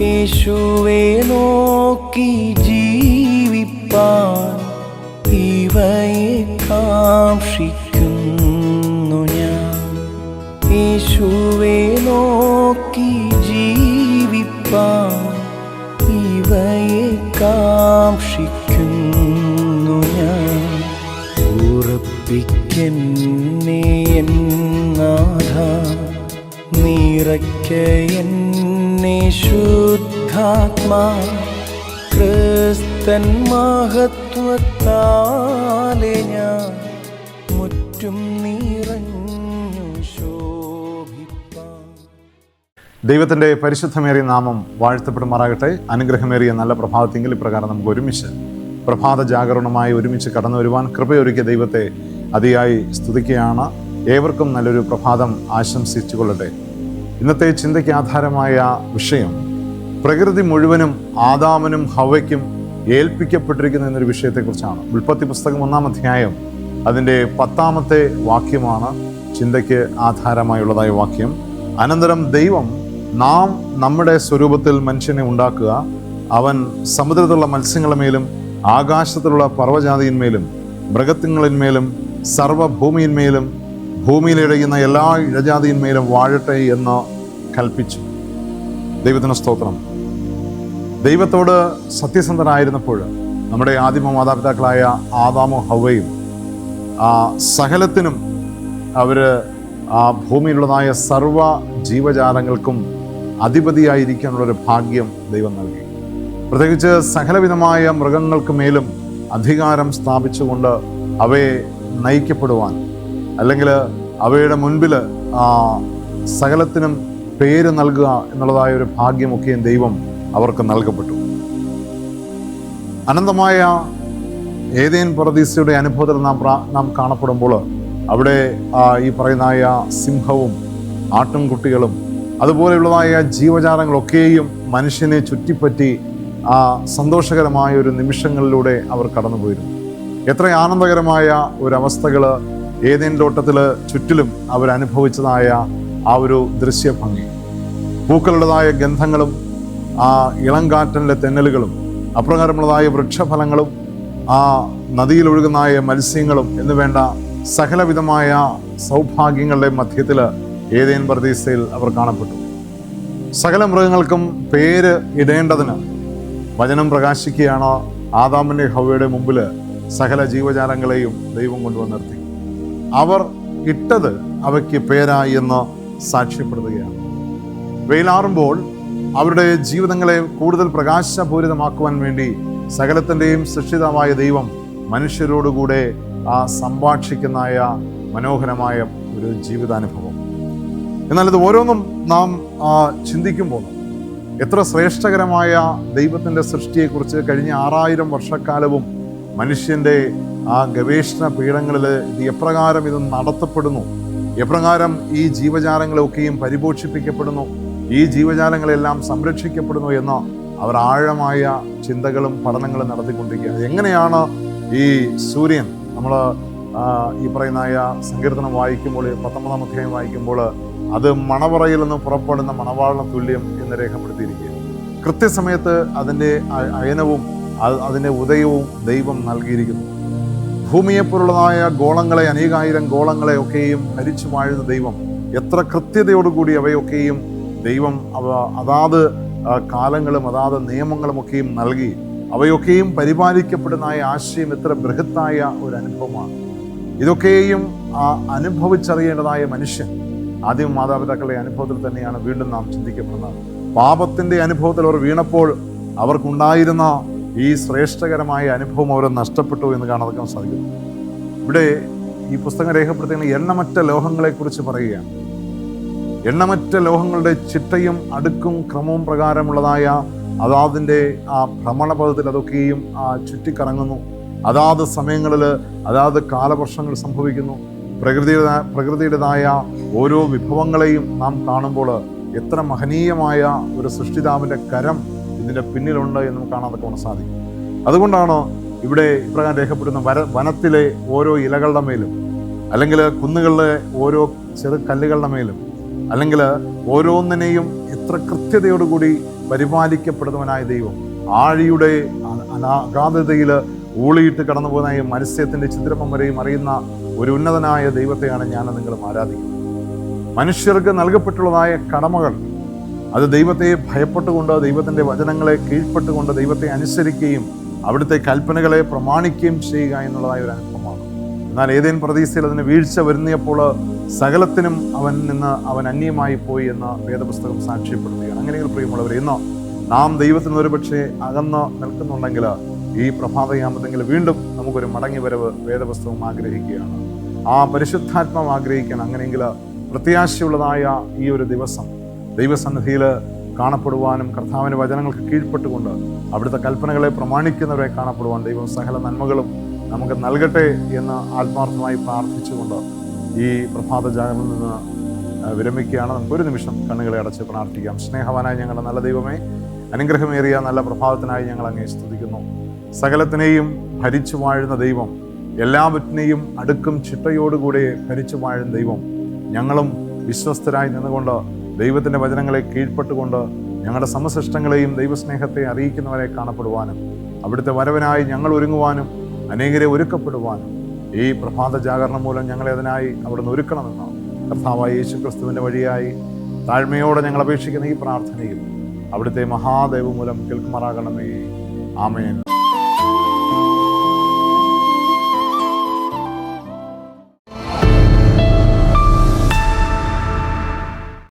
യേശുവേ നോക്കി ജീവിപ്പാൻ ഇവയെ കാക്ഷിക്കുന്നു ഞാൻ. യേശുവേ നോക്കി ജീവിപ്പാൻ ഇവയെ കാക്ഷിക്കുന്നു ഞാൻ. ഉറപ്പിക്കെന്നെ എൻ നാഥ, നിറയ്ക്ക എന്നെ ശുദ്ധാത്മാ, ക്രിസ്തൻ മഹത്വത്താലെ ഞാൻ മുറ്റും നിറഞ്ഞു ശോഭിപ്പാൻ. ദൈവത്തിൻ്റെ പരിശുദ്ധമേറിയ നാമം വാഴ്ത്തപ്പെടുമാറാകട്ടെ. അനുഗ്രഹമേറിയ നല്ല പ്രഭാതത്തിങ്കിൽ ഇപ്രകാരം നമുക്ക് ഒരുമിച്ച് പ്രഭാത ജാഗരണമായി ഒരുമിച്ച് കടന്നു വരുവാൻ കൃപയൊരുക്കിയ ദൈവത്തെ അതിയായി സ്തുതിക്കുകയാണ്. ഏവർക്കും നല്ലൊരു പ്രഭാതം ആശംസിച്ചു കൊള്ളട്ടെ. ഇന്നത്തെ ചിന്തയ്ക്ക് ആധാരമായ വിഷയം പ്രകൃതി മുഴുവനും ആദാമിനും ഹവ്വയ്ക്കും ഏൽപ്പിക്കപ്പെട്ടിരിക്കുന്ന എന്നൊരു വിഷയത്തെക്കുറിച്ചാണ്. ഉൽപ്പത്തി പുസ്തകം 1-ാം അധ്യായം അതിൻ്റെ 10-ാമത്തെ വാക്യമാണ് ചിന്തയ്ക്ക് ആധാരമായുള്ളതായ വാക്യം. അനന്തരം ദൈവം, നാം നമ്മുടെ സ്വരൂപത്തിൽ മനുഷ്യനെ ഉണ്ടാക്കുക, അവൻ സമുദ്രത്തിലുള്ള മത്സ്യങ്ങളുടെ മേലും ആകാശത്തിലുള്ള പർവ്വജാതിയിന്മേലും മൃഗത്തിന്മേലും സർവ്വഭൂമിയിന്മേലും ഭൂമിയിലിഴയുന്ന എല്ലാ ഇഴജാതിയിന്മേലും വാഴട്ടെ എന്ന് കൽപ്പിച്ചു. ദൈവത്തിന് സ്തോത്രം. ദൈവത്തോട് സത്യസന്ധരായിരുന്നപ്പോൾ നമ്മുടെ ആദിമ മാതാപിതാക്കളായ ആദാമും ഹവ്വയും സകലത്തിനും അവർ ഭൂമിയിലുള്ളതായ സർവ്വ ജീവജാലങ്ങൾക്കും അധിപതിയായിരിക്കാനുള്ളൊരു ഭാഗ്യം ദൈവം നൽകി. പ്രത്യേകിച്ച് സകലവിധമായ മൃഗങ്ങൾക്ക് മേലും അധികാരം സ്ഥാപിച്ചുകൊണ്ട് അവയെ നയിക്കപ്പെടുവാൻ, അല്ലെങ്കിൽ അവയുടെ മുൻപിൽ സകലത്തിനും പേര് നൽകുക എന്നുള്ളതായ ഒരു ഭാഗ്യമൊക്കെയും ദൈവം അവർക്ക് നൽകപ്പെട്ടു. അനന്തമായ ഏദേൻ പറുദീസയുടെ അനുഭവത്തിൽ നാം കാണപ്പെടുമ്പോൾ അവിടെ ഈ പറയുന്നതായ സിംഹവും ആട്ടിൻകുട്ടികളും അതുപോലെയുള്ളതായ ജീവജാലങ്ങളൊക്കെയും മനുഷ്യനെ ചുറ്റിപ്പറ്റി സന്തോഷകരമായ ഒരു നിമിഷങ്ങളിലൂടെ അവർ കടന്നുപോയിരുന്നു. എത്ര ആനന്ദകരമായ ഒരവസ്ഥകൾ ഏദേൻ തോട്ടത്തിൽ ചുറ്റിലും അവരനുഭവിച്ചതായ ആ ഒരു ദൃശ്യഭംഗി, പൂക്കളുടേതായ ഗന്ധങ്ങളും ഇളങ്കാറ്റലിലെ തെന്നലുകളും അപ്രകാരമുള്ളതായ വൃക്ഷഫലങ്ങളും നദിയിലൊഴുകുന്നതായ മത്സ്യങ്ങളും എന്ന് വേണ്ട സകലവിധമായ സൗഭാഗ്യങ്ങളുടെ മധ്യത്തിൽ ഏദേൻ പറുദീസയിൽ അവർ കാണപ്പെട്ടു. സകല മൃഗങ്ങൾക്കും പേര് ഇടേണ്ടതിന് വചനം പ്രകാശിക്കുകയാണ്. ആദാമിൻ്റെ ഹവ്വയുടെ മുമ്പിൽ സകല ജീവജാലങ്ങളെയും ദൈവം കൊണ്ടുവന്ന് നിർത്തി. അവർ ഇട്ടത് അവയ്ക്ക് പേരായി എന്ന് സാക്ഷ്യപ്പെടുത്തുകയാണ്. വെയിലാറുമ്പോൾ അവരുടെ ജീവിതങ്ങളെ കൂടുതൽ പ്രകാശപൂരിതമാക്കുവാൻ വേണ്ടി സകലത്തിൻ്റെയും സൃഷ്ടിതാവായ ദൈവം മനുഷ്യരോടുകൂടെ സംഭാഷിക്കുന്നതായ മനോഹരമായ ഒരു ജീവിതാനുഭവം. എന്നാൽ ഇത് ഓരോന്നും നാം ചിന്തിക്കുമ്പോൾ എത്ര ശ്രേഷ്ഠകരമായ ദൈവത്തിൻ്റെ സൃഷ്ടിയെക്കുറിച്ച് കഴിഞ്ഞ 6000 വർഷക്കാലവും മനുഷ്യൻ്റെ ഗവേഷണ പീഠങ്ങളിൽ ഇത് എപ്രകാരം ഇത് നടത്തപ്പെടുന്നു, എപ്രകാരം ഈ ജീവജാലങ്ങളൊക്കെയും പരിപോഷിപ്പിക്കപ്പെടുന്നു, ഈ ജീവജാലങ്ങളെല്ലാം സംരക്ഷിക്കപ്പെടുന്നു എന്ന് അവർ ആഴമായ ചിന്തകളും പഠനങ്ങളും നടത്തിക്കൊണ്ടിരിക്കുകയാണ്. എങ്ങനെയാണ് ഈ സൂര്യൻ, നമ്മൾ ഈ പറയുന്നതായ സങ്കീർത്തനം വായിക്കുമ്പോൾ 19-ാം അധ്യായം വായിക്കുമ്പോൾ അത് മണവറയിൽ നിന്ന് പുറപ്പെടുന്ന മണവാളിന് തുല്യം എന്ന് രേഖപ്പെടുത്തിയിരിക്കുകയാണ്. കൃത്യസമയത്ത് അതിൻ്റെ അയനവും അതിൻ്റെ ഉദയവും ദൈവം നൽകിയിരിക്കുന്നു. ഭൂമിയെപ്പോലുള്ളതായ ഗോളങ്ങളെ, അനേകായിരം ഗോളങ്ങളെ ഒക്കെയും ഭരിച്ചു വാഴുന്ന ദൈവം എത്ര കൃത്യതയോടുകൂടി അവയൊക്കെയും ദൈവം അതാത് കാലങ്ങളും അതാത് നിയമങ്ങളും ഒക്കെയും നൽകി അവയൊക്കെയും പരിപാലിക്കപ്പെടുന്നതായ ആശയം എത്ര ബൃഹത്തായ ഒരു അനുഭവമാണ്. ഇതൊക്കെയും അനുഭവിച്ചറിയേണ്ടതായ മനുഷ്യൻ ആദ്യം മാതാപിതാക്കളുടെ അനുഭവത്തിൽ തന്നെയാണ് വീണ്ടും നാം ചിന്തിക്കപ്പെടുന്നത്. പാപത്തിൻ്റെ അനുഭവത്തിൽ അവർ വീണപ്പോൾ അവർക്കുണ്ടായിരുന്ന ഈ ശ്രേഷ്ഠകരമായ അനുഭവം അവർ നഷ്ടപ്പെട്ടു എന്ന് കാണാൻ സാധിക്കുന്നു. ഇവിടെ ഈ പുസ്തകം രേഖപ്പെടുത്തുന്ന എണ്ണമറ്റ ലോഹങ്ങളെക്കുറിച്ച് പറയുകയാണ്. എണ്ണമറ്റ ലോഹങ്ങളുടെ ചിട്ടയും അടുക്കും ക്രമവും പ്രകാരമുള്ളതായ അതാതിൻ്റെ ഭ്രമണപഥത്തിൽ അതൊക്കെയും ചുറ്റിക്കറങ്ങുന്നു. അതാത് സമയങ്ങളിൽ അതാത് കാലവർഷങ്ങൾ സംഭവിക്കുന്നു. പ്രകൃതിയുടേതായ ഓരോ വിഭവങ്ങളെയും നാം കാണുമ്പോൾ എത്ര മഹനീയമായ ഒരു സൃഷ്ടിതാവിൻ്റെ കരം ഇതിൻ്റെ പിന്നിലുണ്ട് എന്ന് നമുക്ക് കാണാൻ സാധിക്കും. അതുകൊണ്ടാണ് ഇവിടെ ഇപ്രകാരം രേഖപ്പെടുന്ന വനത്തിലെ ഓരോ ഇലകളുടെ മേലും, അല്ലെങ്കിൽ കുന്നുകളിലെ ഓരോ ചെറു കല്ലുകളുടെ മേലും, അല്ലെങ്കിൽ ഓരോന്നിനെയും അത്ര കൃത്യതയോടുകൂടി പരിപാലിക്കപ്പെടുന്നവനായ ദൈവം, ആഴിയുടെ അഗാധതയിൽ ഊളിയിട്ട് കടന്നു പോകുന്ന ഈ മത്സ്യത്തിൻ്റെ ചിദ്രമം വരെയും അറിയുന്ന ഒരു ഉന്നതനായ ദൈവത്തെയാണ് ഞാൻ നിങ്ങളും ആരാധിക്കുന്നത്. മനുഷ്യർക്ക് നൽകപ്പെട്ടുള്ളതായ കടമകൾ, അത് ദൈവത്തെ ഭയപ്പെട്ടുകൊണ്ട്, ദൈവത്തിൻ്റെ വചനങ്ങളെ കീഴ്പ്പെട്ടുകൊണ്ട്, ദൈവത്തെ അനുസരിക്കുകയും അവിടുത്തെ കൽപ്പനകളെ പ്രമാണിക്കുകയും ചെയ്യുക എന്നുള്ളതായ ഒരു അനുഭവമാണ്. എന്നാൽ ഏതേൻ പ്രതീക്ഷയിൽ അതിന് വീഴ്ച വരുന്നപ്പോൾ സകലത്തിനും അവൻ അന്യമായി പോയി എന്ന് വേദപുസ്തകം സാക്ഷ്യപ്പെടുത്തുകയാണ്. അങ്ങനെയെങ്കിൽ പ്രിയമുള്ളവർ, ഇന്ന് നാം ദൈവത്തിന് ഒരു പക്ഷേ അകന്ന് നിൽക്കുന്നുണ്ടെങ്കിൽ ഈ പ്രഭാതയാമത്തെങ്കിൽ വീണ്ടും നമുക്കൊരു മടങ്ങി വരവ് വേദപുസ്തകം ആഗ്രഹിക്കുകയാണ്. ആ പരിശുദ്ധാത്മാവ് ആഗ്രഹിക്കണം. അങ്ങനെയെങ്കിൽ പ്രത്യാശയുള്ളതായ ഈ ഒരു ദിവസം ദൈവസന്നിധിയിൽ കാണപ്പെടുവാനും കർത്താവിൻ്റെ വചനങ്ങൾക്ക് കീഴ്പ്പെട്ടുകൊണ്ട് അവിടുത്തെ കൽപ്പനകളെ പ്രമാണിക്കുന്നവരെ കാണപ്പെടുവാൻ ദൈവം സകല നന്മകളും നമുക്ക് നൽകട്ടെ എന്ന് ആത്മാർത്ഥമായി പ്രാർത്ഥിച്ചുകൊണ്ട് ഈ പ്രഭാത ജാഗരണത്തിൽ നിന്ന് വിരമിക്കുകയാണ്. നമുക്കൊരു നിമിഷം കണ്ണുകളെ അടച്ച് പ്രാർത്ഥിക്കാം. സ്നേഹവാനായ ഞങ്ങളുടെ നല്ല ദൈവമേ, അനുഗ്രഹമേറിയ നല്ല പ്രഭാതത്തിനായി ഞങ്ങൾ അങ്ങേ സ്തുതിക്കുന്നു. സകലത്തിനെയും ഭരിച്ചു വാഴുന്ന ദൈവം, എല്ലാവറ്റിനെയും അടുക്കും ചിട്ടയോടുകൂടെ ഭരിച്ചു വാഴുന്ന ദൈവം, ഞങ്ങളും വിശ്വസ്തരായി നിന്നുകൊണ്ട് ദൈവത്തിൻ്റെ വചനങ്ങളെ കീഴ്പ്പെട്ടുകൊണ്ട് ഞങ്ങളുടെ സമസൃഷ്ടങ്ങളെയും ദൈവസ്നേഹത്തെ അറിയിക്കുന്നവരെ കാണപ്പെടുവാനും അവിടുത്തെ വരവിനായി ഞങ്ങൾ ഒരുങ്ങുവാനും അനേകരെ ഒരുക്കപ്പെടുവാനും ഈ പ്രഭാത ജാഗരണം മൂലം ഞങ്ങളെ അതിനായി അവിടുന്ന് ഒരുക്കണമെന്ന് കർത്താവായ യേശു ക്രിസ്തുവിൻ്റെ വഴിയായി താഴ്മയോടെ ഞങ്ങൾ അപേക്ഷിക്കുന്ന ഈ പ്രാർത്ഥനയിൽ അവിടുത്തെ മഹാദൈവം മൂലം കേൾക്കുമാറാകണമേ. ആമേൻ.